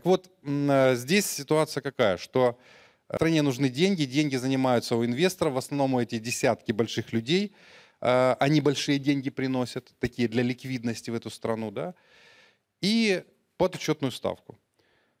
Так вот, здесь ситуация какая, что стране нужны деньги, деньги занимаются у инвесторов, в основном эти десятки больших людей, они большие деньги приносят, такие для ликвидности в эту страну, да, и под учетную ставку.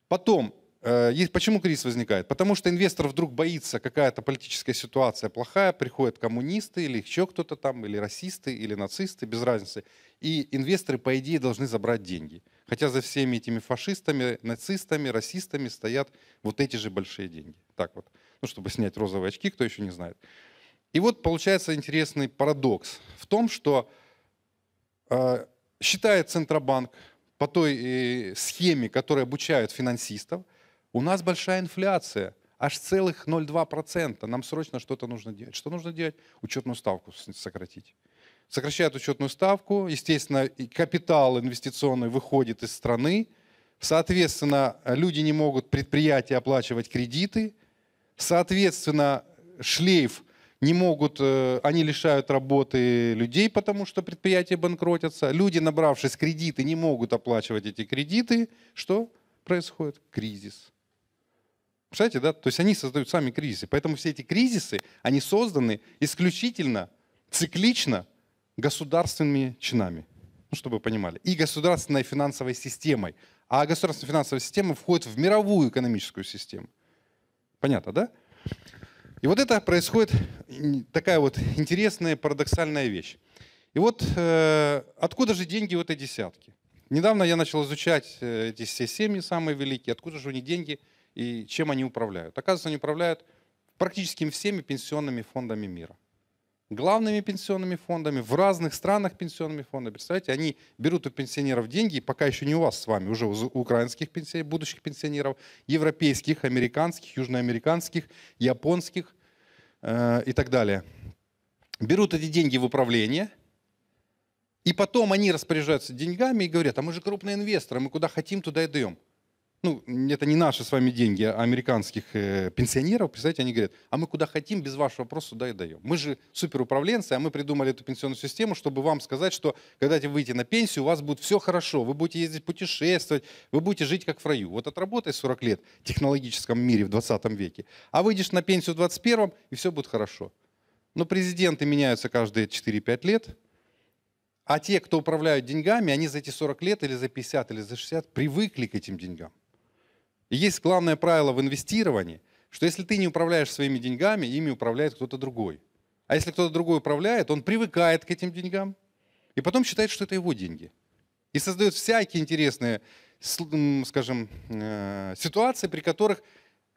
Потом, почему кризис возникает? Потому что инвестор вдруг боится, какая-то политическая ситуация плохая, приходят коммунисты или еще кто-то там, или расисты, или нацисты, без разницы. И инвесторы, по идее, должны забрать деньги. Хотя за всеми этими фашистами, нацистами, расистами стоят вот эти же большие деньги. Так вот, ну, чтобы снять розовые очки, кто еще не знает. И вот получается интересный парадокс в том, что считает Центробанк по той схеме, которая обучают финансистов, у нас большая инфляция, аж целых 0,2%. Нам срочно что-то нужно делать. Что нужно делать? Учетную ставку сократить. Сокращают учетную ставку, естественно, капитал инвестиционный выходит из страны, соответственно, люди не могут, предприятия, оплачивать кредиты, соответственно, шлейф не могут, они лишают работы людей, потому что предприятия банкротятся. Люди, набравшись кредиты, не могут оплачивать эти кредиты. Что происходит? Кризис. Представляете, да? То есть они создают сами кризисы. Поэтому все эти кризисы, они созданы исключительно, циклично государственными чинами. Ну, чтобы вы понимали. И государственной финансовой системой. А государственная финансовая система входит в мировую экономическую систему. Понятно, да? И вот это происходит такая вот интересная, парадоксальная вещь. И вот откуда же деньги у этой десятки? Недавно я начал изучать эти все семьи самые великие, откуда же у них деньги и чем они управляют. Оказывается, они управляют практически всеми пенсионными фондами мира. Главными пенсионными фондами, в разных странах пенсионными фондами. Представляете, они берут у пенсионеров деньги, пока еще не у вас с вами, уже у украинских будущих пенсионеров, европейских, американских, южноамериканских, японских и так далее. Берут эти деньги в управление, и потом они распоряжаются деньгами и говорят, а мы же крупные инвесторы, мы куда хотим, туда и даем. Ну, это не наши с вами деньги, а американских пенсионеров, представляете, они говорят, а мы куда хотим, без вашего вопроса туда и даем. Мы же суперуправленцы, а мы придумали эту пенсионную систему, чтобы вам сказать, что когда вы выйдете на пенсию, у вас будет все хорошо, вы будете ездить путешествовать, вы будете жить как в раю. Вот отработай 40 лет в технологическом мире в 20 веке, а выйдешь на пенсию в 21-м, и все будет хорошо. Но президенты меняются каждые 4-5 лет, а те, кто управляют деньгами, они за эти 40 лет или за 50 или за 60 привыкли к этим деньгам. И есть главное правило в инвестировании, что если ты не управляешь своими деньгами, ими управляет кто-то другой. А если кто-то другой управляет, он привыкает к этим деньгам и потом считает, что это его деньги. И создает всякие интересные, скажем, ситуации, при которых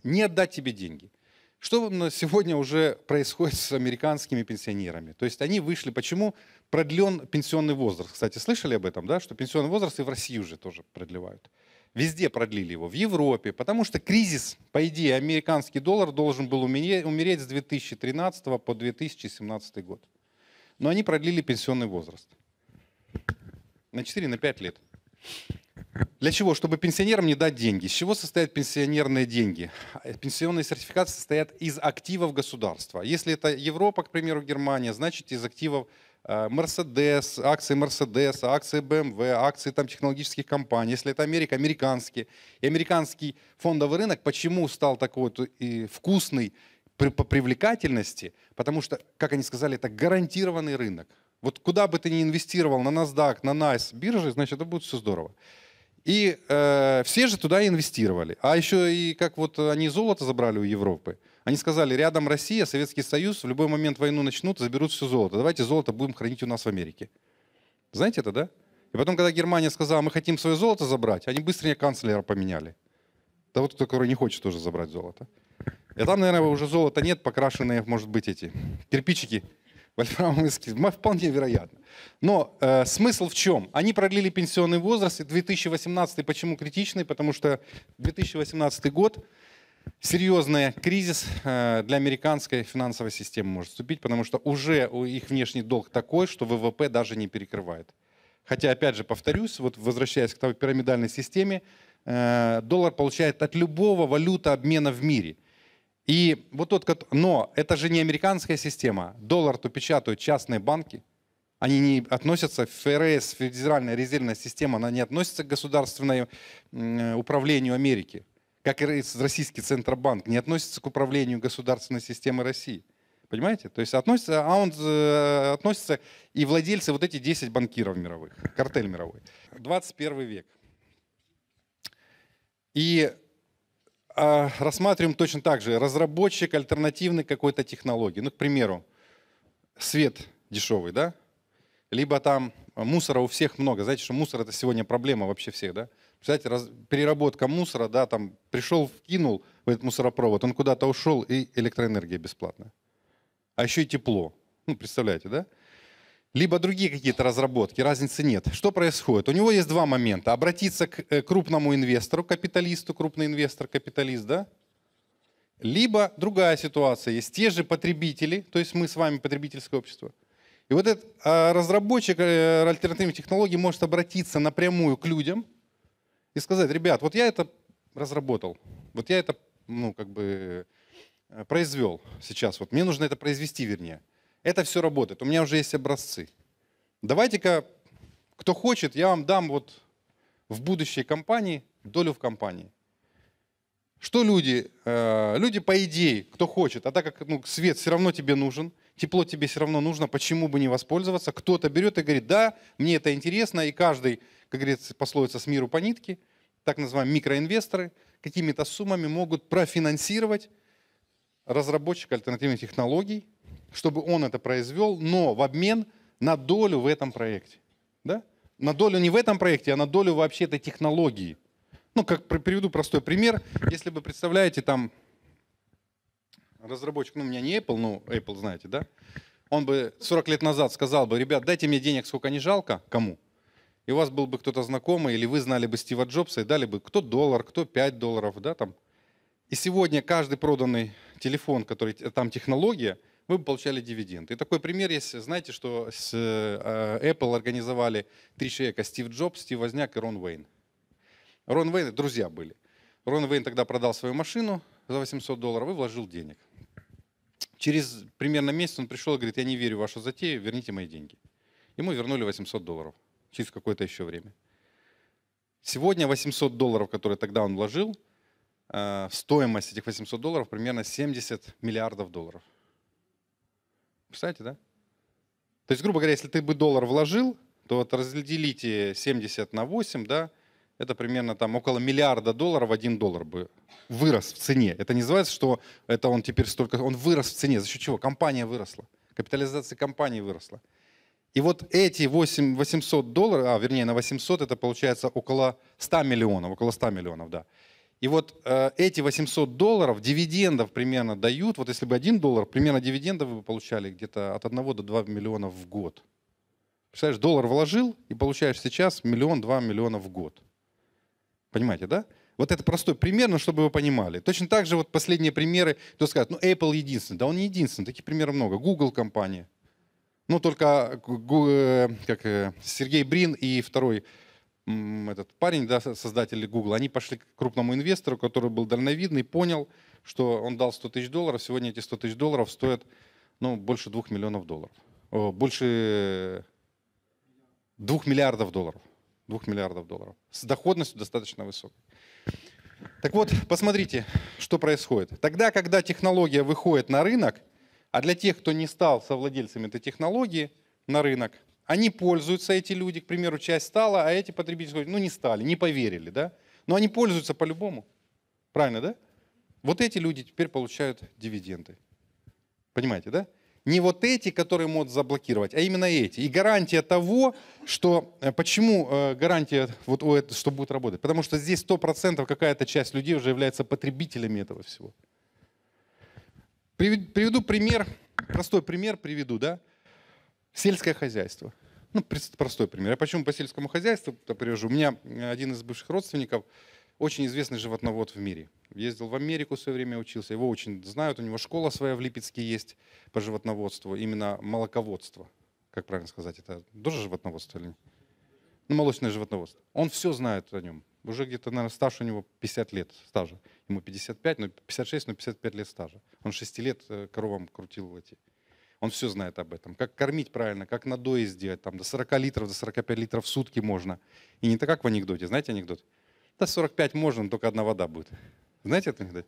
не отдать тебе деньги. Что сегодня уже происходит с американскими пенсионерами? То есть они вышли, почему продлен пенсионный возраст? Кстати, слышали об этом, да? Что пенсионный возраст и в России уже тоже продлевают. Везде продлили его, в Европе, потому что кризис, по идее, американский доллар должен был умереть с 2013 по 2017 год. Но они продлили пенсионный возраст на 4-5 лет. Для чего? Чтобы пенсионерам не дать деньги. Из чего состоят пенсионерные деньги? Пенсионные сертификаты состоят из активов государства. Если это Европа, к примеру, Германия, значит из активов Мерседес, акции Мерседеса, акции BMW, акции там, технологических компаний. Если это Америка, американские. И американский фондовый рынок почему стал такой вот вкусный по привлекательности? Потому что, как они сказали, это гарантированный рынок. Вот куда бы ты ни инвестировал, на NASDAQ, на NYSE бирже, значит, это будет все здорово. И все же туда инвестировали. А еще и как вот они золото забрали у Европы. Они сказали, рядом Россия, Советский Союз, в любой момент войну начнут, заберут все золото. Давайте золото будем хранить у нас в Америке. Знаете это, да? И потом, когда Германия сказала, мы хотим свое золото забрать, они быстрее канцлера поменяли. Да вот который не хочет тоже забрать золото. И там, наверное, уже золота нет, покрашенные, может быть, эти кирпичики. Вольфрамовые эскизы. Вполне вероятно. Но смысл в чем? Они продлили пенсионный возраст, и 2018 почему критичный? Потому что 2018 год серьезный кризис для американской финансовой системы может вступить, потому что уже их внешний долг такой, что ВВП даже не перекрывает. Хотя, опять же, повторюсь, вот возвращаясь к той пирамидальной системе, доллар получает от любого валютообмена в мире. Но это же не американская система. Доллар-то печатают частные банки. Они не относятся, ФРС, Федеральная резервная система, она не относится к государственному управлению Америки, как и российский Центробанк не относится к управлению государственной системы России. Понимаете? То есть относится, относятся и владельцы вот эти 10 банкиров мировых, картель мировой. 21 век. И рассматриваем точно так же разработчик альтернативной какой-то технологии. Ну, к примеру, свет дешевый, да? Либо там мусора у всех много. Знаете, что мусор — это сегодня проблема вообще всех, да? Представляете, переработка мусора, да, там пришел, вкинул в этот мусоропровод, он куда-то ушел, и электроэнергия бесплатная. А еще и тепло. Ну, представляете, да? Либо другие какие-то разработки, разницы нет. Что происходит? У него есть два момента. Обратиться к крупному инвестору, капиталисту, крупный инвестор, капиталист, да? Либо другая ситуация. Есть те же потребители, то есть мы с вами потребительское общество. И вот этот разработчик альтернативных технологий может обратиться напрямую к людям и сказать: ребят, вот я это разработал, вот я это, ну, как бы произвел сейчас, вот мне нужно это произвести, вернее. Это все работает, у меня уже есть образцы. Давайте-ка, кто хочет, я вам дам вот в будущей компании долю в компании. Что люди? Люди, по идее, кто хочет, а так как свет все равно тебе нужен, тепло тебе все равно нужно, почему бы не воспользоваться? Кто-то берет и говорит: да, мне это интересно, и каждый, как говорится, пословица, с миру по нитке, так называемые микроинвесторы, какими-то суммами могут профинансировать разработчика альтернативных технологий, чтобы он это произвел, но в обмен на долю в этом проекте. Да? На долю не в этом проекте, а на долю вообще этой технологии. Ну, как приведу простой пример. Если вы представляете, там разработчик, ну, у меня не Apple, ну, Apple знаете, да? Он бы 40 лет назад сказал бы: ребят, дайте мне денег, сколько не жалко, кому? И у вас был бы кто-то знакомый, или вы знали бы Стива Джобса, и дали бы кто $1, кто $5, да, там. И сегодня каждый проданный телефон, который там технология, вы бы получали дивиденды. И такой пример есть. Знаете, что с Apple организовали 3 человека: Стив Джобс, Стив Возняк и Рон Уэйн. Рон Уэйн — друзья были. Рон Уэйн тогда продал свою машину за $800 и вложил денег. Через примерно месяц он пришел и говорит: я не верю в вашу затею, верните мои деньги. Ему вернули $800 через какое-то еще время. Сегодня $800, которые тогда он вложил, стоимость этих $800 примерно $70 миллиардов. Представляете, да? То есть, грубо говоря, если ты бы $1 вложил, то вот разделите 70 на 8, да, это примерно там около $1 миллиарда, $1 бы вырос в цене. Это не называется, что это он теперь столько, он вырос в цене. За счет чего? Компания выросла. Капитализация компании выросла. И вот эти $800, вернее на 800, это получается около 100 миллионов, да. И вот эти $800 дивидендов примерно дают, вот если бы $1, примерно дивидендов вы бы получали где-то от 1 до 2 миллионов в год. Представляешь, $1 вложил и получаешь сейчас 1-2 миллиона в год. Понимаете, да? Вот это простой пример, но чтобы вы понимали. Точно так же вот последние примеры, кто скажет: ну Apple единственный. Да он не единственный, таких примеров много. Google компания. Ну только Сергей Брин и второй этот парень, да, создатель Google, они пошли к крупному инвестору, который был дальновидный, понял, что он дал $100 тысяч, сегодня эти $100 тысяч стоят, ну, больше $2 миллионов. Больше $2 миллиардов. $2 миллиардов. С доходностью достаточно высокой. Так вот, посмотрите, что происходит. Тогда, когда технология выходит на рынок, а для тех, кто не стал совладельцами этой технологии на рынок, они пользуются, эти люди, к примеру, часть стала, а эти потребители, ну, не стали, не поверили, да? Но они пользуются по-любому. Правильно, да? Вот эти люди теперь получают дивиденды. Понимаете, да? Не вот эти, которые могут заблокировать, а именно эти. И гарантия того, что... Почему гарантия, вот, что будет работать? Потому что здесь 100% какая-то часть людей уже является потребителями этого всего. Приведу пример, простой пример приведу, да? Сельское хозяйство. Ну, простой пример. Я почему по сельскому хозяйству привожу? У меня один из бывших родственников очень известный животновод в мире. Ездил в Америку в свое время, учился. Его очень знают. У него школа своя в Липецке есть по животноводству. Именно молоководство. Как правильно сказать? Это тоже животноводство или нет? Ну, молочное животноводство. Он все знает о нем. Уже где-то, наверное, стаж у него 50 лет стажа. Ему 55, но 56, но 55 лет стажа. Он 6 лет коровам крутил эти. Он все знает об этом. Как кормить правильно, как надои сделать. Там до 40 литров, до 45 литров в сутки можно. И не так, как в анекдоте. Знаете анекдот? До 45 можно, но только одна вода будет. Знаете этот анекдот?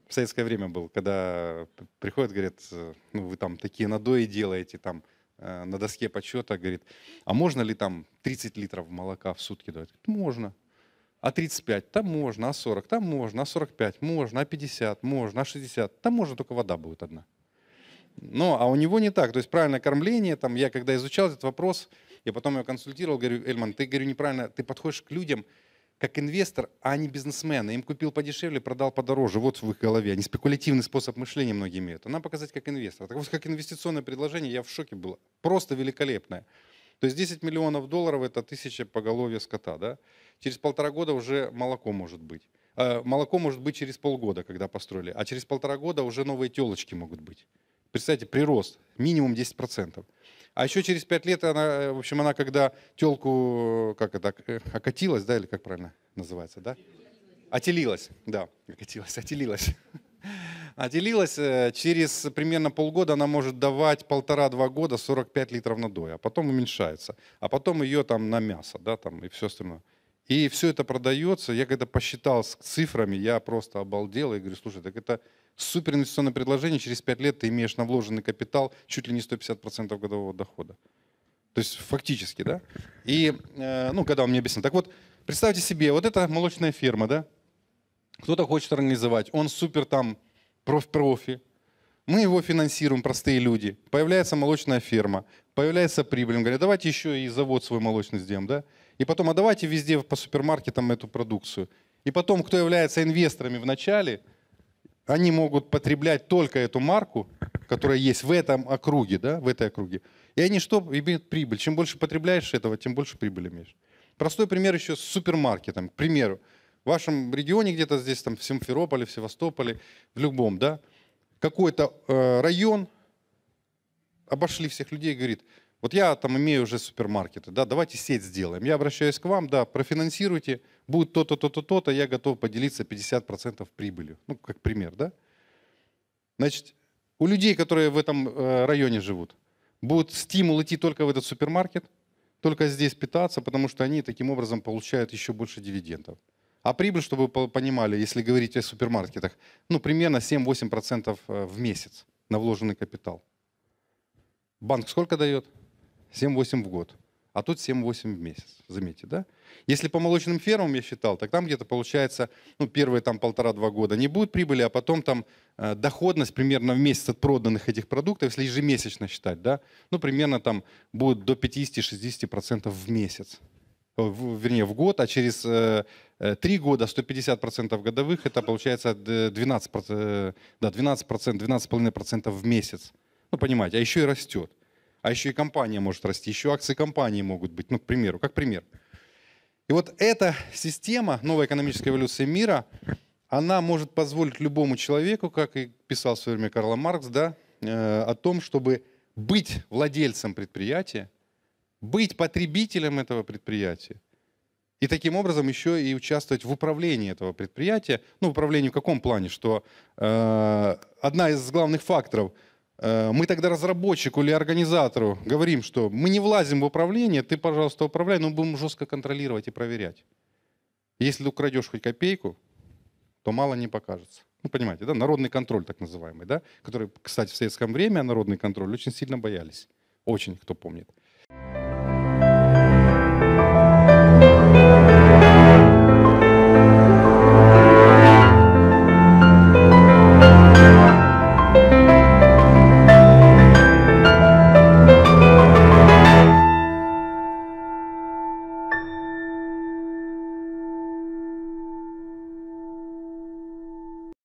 В советское время был, когда приходят, говорят, ну вы там такие надои делаете, там на доске почета, говорит, а можно ли там 30 литров молока в сутки давать? Можно. А 35? Там можно. А 40? Там можно. А 45? Можно. А 50? Можно. А 60? Там можно, только вода будет одна. Ну, а у него не так. То есть правильное кормление, там, я когда изучал этот вопрос, я потом его консультировал, говорю, Эльман, ты, говорю, неправильно, ты подходишь к людям как инвестор, а не бизнесмен. Им купил подешевле, продал подороже. Вот в их голове. Они спекулятивный способ мышления многие имеют. А нам показать как инвестор. Так вот, как инвестиционное предложение, я в шоке был. Просто великолепное. То есть 10 миллионов долларов – это 1000 поголовья скота. Да? Через 1,5 года уже молоко может быть. Молоко может быть через полгода, когда построили. А через 1,5 года уже новые телочки могут быть. Представьте, прирост минимум 10%. А еще через 5 лет она, в общем, она когда телку, как это, окатилась, да, или как правильно называется, да? Отелилась, да, окатилась, отелилась. Отелилась, через примерно полгода она может давать 1,5-2 года 45 литров надоя, а потом уменьшается. А потом ее там на мясо, да, там и все остальное. И все это продается, я когда посчитал с цифрами, я просто обалдел и говорю, слушай, так это супер инвестиционное предложение, через 5 лет ты имеешь на вложенный капитал чуть ли не 150% годового дохода. То есть фактически, да? И, ну, когда он мне объяснил. Так вот, представьте себе, вот это молочная ферма, да? Кто-то хочет организовать, он супер там профи. Мы его финансируем, простые люди. Появляется молочная ферма, появляется прибыль. Он говорит, давайте еще и завод свой молочный сделаем, да? И потом, а давайте везде по супермаркетам эту продукцию. И потом, кто является инвесторами в начале, они могут потреблять только эту марку, которая есть в этом округе, да, в этой округе. И они что? Имеют прибыль. Чем больше потребляешь этого, тем больше прибыли имеешь. Простой пример еще с супермаркетом. К примеру, в вашем регионе где-то здесь, там, в Симферополе, в Севастополе, в любом, да, какой-то район, обошли всех людей и говорит, вот я там имею уже супермаркеты, да, давайте сеть сделаем. Я обращаюсь к вам, да, профинансируйте, будет то-то, то-то, то-то, я готов поделиться 50% прибылью. Ну, как пример, да. Значит, у людей, которые в этом районе живут, будет стимул идти только в этот супермаркет, только здесь питаться, потому что они таким образом получают еще больше дивидендов. А прибыль, чтобы вы понимали, если говорить о супермаркетах, ну, примерно 7-8% в месяц на вложенный капитал. Банк сколько дает? 7-8 в год. А тут 7-8 в месяц, заметьте, да? Если по молочным фермам я считал, так там где-то получается, ну, первые там 1,5-2 года не будет прибыли, а потом там доходность примерно в месяц от проданных этих продуктов, если ежемесячно считать, да, ну, примерно там будет до 50-60% в месяц. Вернее, в год, а через 3 года 150% годовых, это получается 12%, да, 12,5% в месяц. Ну, понимаете, а еще и растет. А еще и компания может расти, еще акции компании могут быть, ну, к примеру, как пример. И вот эта система новой экономической эволюции мира, она может позволить любому человеку, как и писал в свое время Карл Маркс, да, о том, чтобы быть владельцем предприятия, быть потребителем этого предприятия. И таким образом еще и участвовать в управлении этого предприятия. Ну, управлении в каком плане? Что одна из главных факторов – мы тогда разработчику или организатору говорим, что мы не влазим в управление, ты, пожалуйста, управляй, но будем жестко контролировать и проверять. Если ты украдешь хоть копейку, то мало не покажется. Ну, понимаете, да? Народный контроль так называемый, да? Который, кстати, в советское время народный контроль очень сильно боялись. Очень, кто помнит.